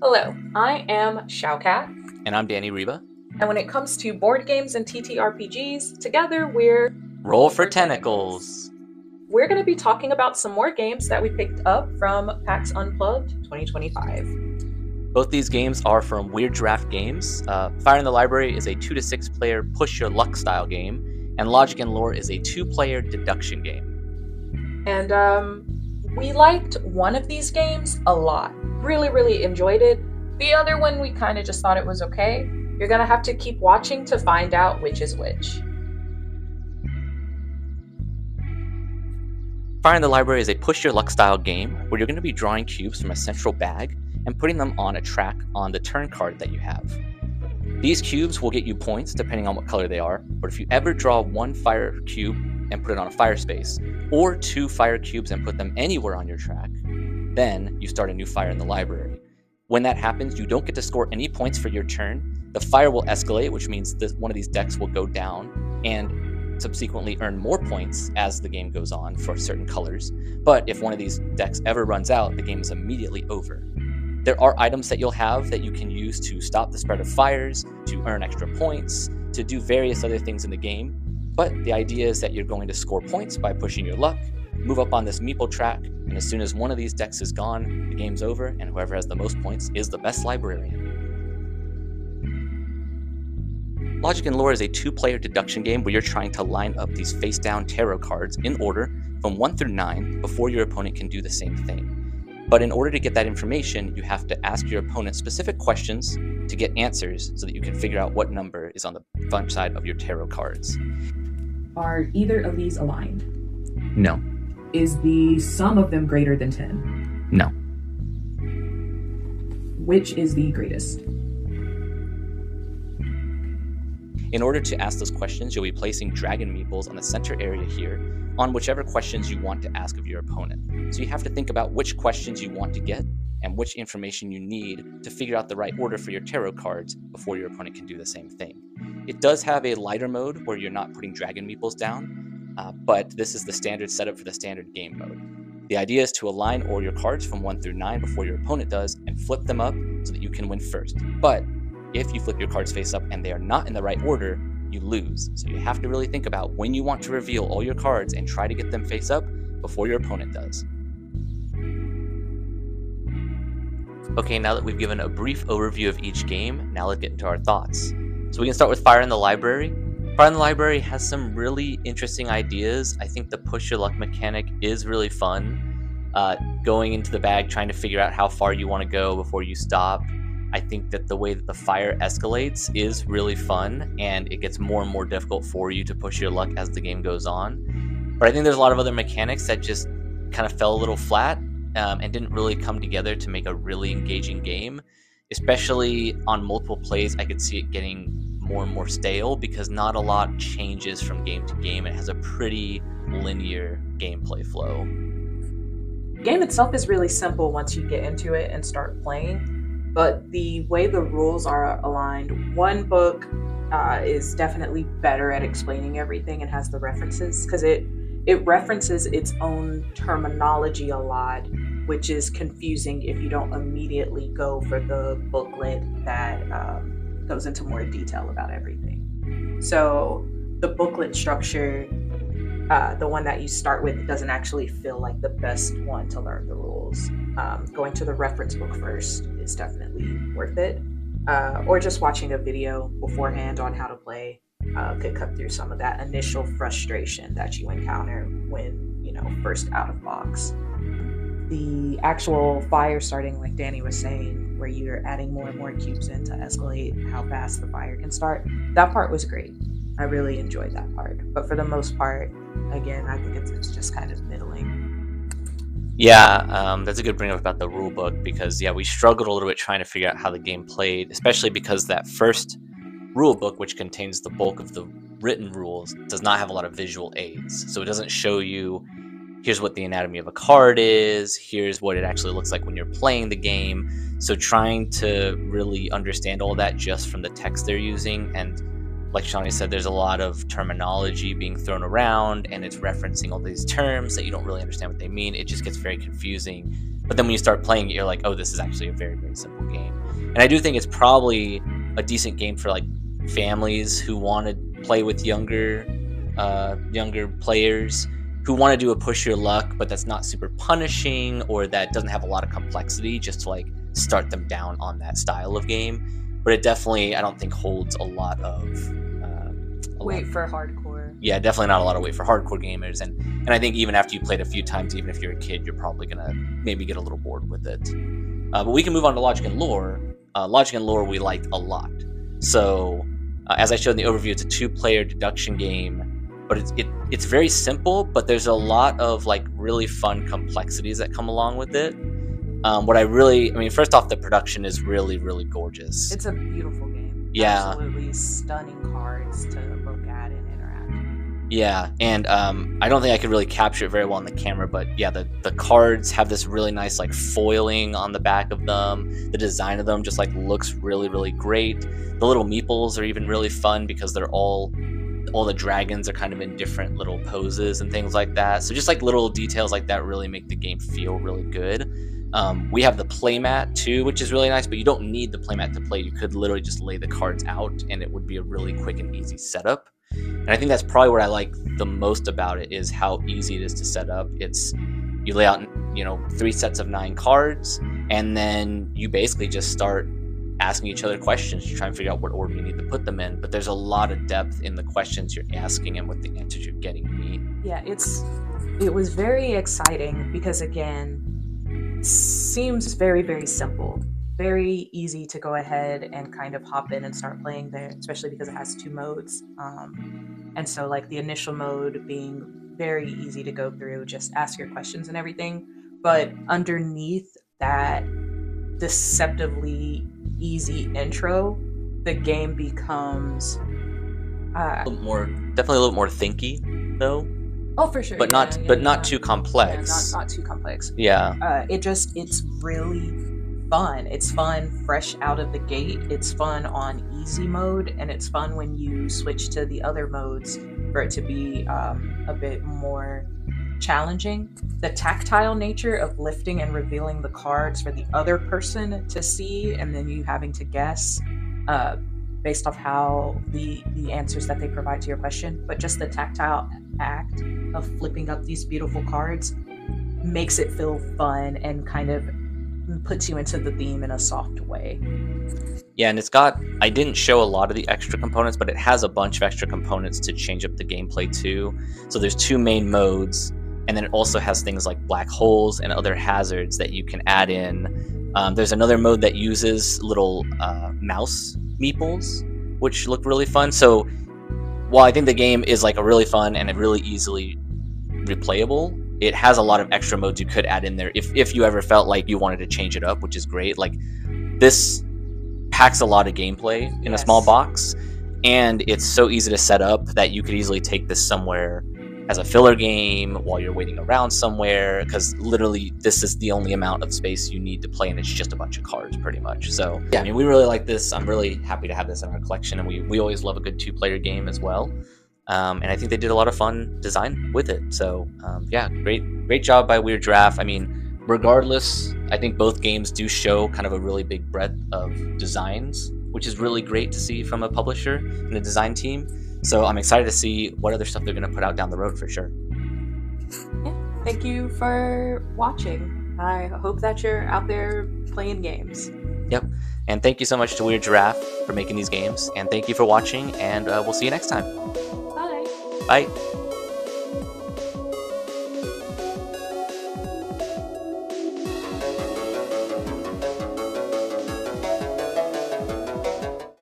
Hello, I am Xiaocat, And I'm Danny Reba. and when it comes to board games and TTRPGs, together we're Roll Roll for for Tentacles. Tentacles. We're going to be talking about some more games that we picked up from PAX Unplugged 2025. Both these games are from Weird Giraffe Games. Fire in the Library is a 2 to 6 player push your luck style game, and Logic and Lore is a 2-player deduction game. And we liked one of these games a lot. Really, really enjoyed it. The other one, we kind of just thought it was okay. You're going to have to keep watching to find out which is which. Fire in the Library is a push your luck style game where you're going to be drawing cubes from a central bag and putting them on a track on the turn card that you have. These cubes will get you points depending on what color they are, but if you ever draw one fire cube and put it on a fire space, or 2 fire cubes and put them anywhere on your track, then you start a new fire in the library. When that happens, you don't get to score any points for your turn. The fire will escalate, which means one of these decks will go down and subsequently earn more points as the game goes on for certain colors. But if one of these decks ever runs out, the game is immediately over. There are items that you'll have that you can use to stop the spread of fires, to earn extra points, to do various other things in the game. But the idea is that you're going to score points by pushing your luck, move up on this meeple track, and as soon as one of these decks is gone, the game's over, and whoever has the most points is the best librarian. Logic and Lore is a 2-player deduction game where you're trying to line up these face-down tarot cards in order from 1 through 9 before your opponent can do the same thing. But in order to get that information, you have to ask your opponent specific questions to get answers so that you can figure out what number is on the front side of your tarot cards. Are either of these aligned? No. Is the sum of them greater than 10? No. Which is the greatest? In order to ask those questions, you'll be placing dragon meeples on the center area here on whichever questions you want to ask of your opponent. So you have to think about which questions you want to get and which information you need to figure out the right order for your tarot cards before your opponent can do the same thing. It does have a lighter mode where you're not putting dragon meeples down, but this is the standard setup for the standard game mode. The idea is to align all your cards from 1 through 9 before your opponent does and flip them up so that you can win first. But if you flip your cards face up and they are not in the right order, you lose. So you have to really think about when you want to reveal all your cards and try to get them face up before your opponent does. Okay, now that we've given a brief overview of each game, now let's get into our thoughts. So we can start with Fire in the Library. Fire in the Library has some really interesting ideas. I think the push your luck mechanic is really fun. Going into the bag, trying to figure out how far you want to go before you stop. I think that the way that the fire escalates is really fun, and it gets more and more difficult for you to push your luck as the game goes on. But I think there's a lot of other mechanics that just kind of fell a little flat and didn't really come together to make a really engaging game. Especially on multiple plays, I could see it getting more and more stale because not a lot changes from game to game. It has a pretty linear gameplay flow. The game itself is really simple once you get into it and start playing. But the way the rules are aligned, one book is definitely better at explaining everything and has the references because it references its own terminology a lot, which is confusing if you don't immediately go for the booklet that goes into more detail about everything. So the booklet structure, the one that you start with, doesn't actually feel like the best one to learn the rules. Going to the reference book first is definitely worth it. Or just watching a video beforehand on how to play could cut through some of that initial frustration that you encounter when, first out of box. The actual fire starting, like Danny was saying, where you're adding more and more cubes in to escalate how fast the fire can start, that part was great. I really enjoyed that part. But for the most part, again, I think it's just kind of middling. Yeah, that's a good bring up about the rule book because, we struggled a little bit trying to figure out how the game played, especially because that first rule book, which contains the bulk of the written rules, does not have a lot of visual aids. So it doesn't show you, here's what the anatomy of a card is, here's what it actually looks like when you're playing the game. So trying to really understand all that just from the text they're using and like Shawnee said, there's a lot of terminology being thrown around, and it's referencing all these terms that you don't really understand what they mean. It just gets very confusing. But then when you start playing it, you're like, oh, this is actually a very, very simple game. And I do think it's probably a decent game for like families who want to play with younger players who want to do a push your luck, but that's not super punishing, or that doesn't have a lot of complexity, just to like start them down on that style of game. But it definitely, I don't think, holds a lot of weight for hardcore. Yeah, definitely not a lot of weight for hardcore gamers. And I think even after you played a few times, even if you're a kid, you're probably gonna maybe get a little bored with it. But we can move on to Logic and Lore. Logic and Lore we liked a lot. So as I showed in the overview, it's a 2-player deduction game. But it's very simple, but there's a lot of like really fun complexities that come along with it. First off, the production is really, really gorgeous. It's a beautiful game. Yeah. Absolutely stunning cards to look at and interact. Yeah, and I don't think I could really capture it very well on the camera, but yeah, the cards have this really nice like foiling on the back of them. The design of them just like looks really, really great. The little meeples are even really fun because they're all the dragons are kind of in different little poses and things like that. So just like little details like that really make the game feel really good. We have the playmat too, which is really nice, but you don't need the playmat to play. You could literally just lay the cards out and it would be a really quick and easy setup. And I think that's probably what I like the most about it, is how easy it is to set up. You lay out 3 sets of 9 cards, and then you basically just start asking each other questions to try and figure out what order you need to put them in. But there's a lot of depth in the questions you're asking and what the answers you're getting mean. Yeah, it was very exciting because, again, it seems very, very simple. Very easy to go ahead and kind of hop in and start playing there, especially because it has 2 modes. And so like the initial mode being very easy to go through, just ask your questions and everything. But underneath that deceptively easy intro, the game becomes definitely a little more thinky though. Oh, for sure. But not too complex. Not too complex. Yeah. It's really fun. It's fun fresh out of the gate. It's fun on easy mode, and it's fun when you switch to the other modes for it to be a bit more challenging. The tactile nature of lifting and revealing the cards for the other person to see, and then you having to guess based off how the answers that they provide to your question, but just the tactile act of flipping up these beautiful cards makes it feel fun and kind of puts you into the theme in a soft way. Yeah, and I didn't show a lot of the extra components, but it has a bunch of extra components to change up the gameplay too. So there's 2 main modes, and then it also has things like black holes and other hazards that you can add in. There's another mode that uses little mouse meeples, which look really fun. So while I think the game is like a really fun and a really easily replayable, it has a lot of extra modes you could add in there if you ever felt like you wanted to change it up, which is great. Like, this packs a lot of gameplay in a small box, and it's so easy to set up that you could easily take this somewhere as a filler game while you're waiting around somewhere, because literally this is the only amount of space you need to play, and it's just a bunch of cards pretty much. So yeah, I mean, we really like this. I'm really happy to have this in our collection, and we always love a good 2-player game as well. And I think they did a lot of fun design with it. So yeah, great job by Weird Giraffe. I mean, regardless, I think both games do show kind of a really big breadth of designs, which is really great to see from a publisher and a design team. So I'm excited to see what other stuff they're going to put out down the road for sure. Yeah, thank you for watching. I hope that you're out there playing games. Yep. And thank you so much to Weird Giraffe for making these games. And thank you for watching, and we'll see you next time. Bye. Bye.